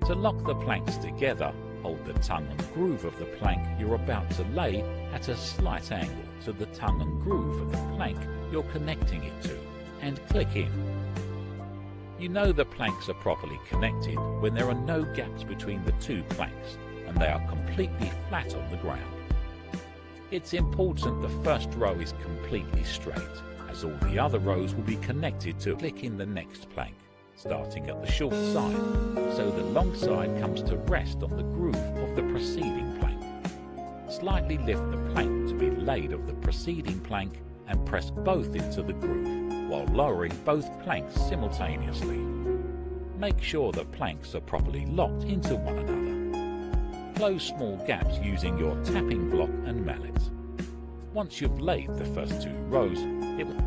To lock the planks together, hold the tongue and groove of the plank you're about to lay at a slight angle to the tongue and groove of the plank you're connecting it to, and click in. You know the planks are properly connected when there are no gaps between the two planks and they are completely flat on the ground. It's important the first row is completely straight, as all the other rows will be connected to. Click in the next plank, starting at the short side, so the long side comes to rest on the groove of the preceding plank. Slightly lift the plank to be laid of the preceding plank and press both into the groove, while lowering both planks simultaneously. Make sure the planks are properly locked into one another. Close small gaps using your tapping block and mallet. Once you've laid the first two rows, it will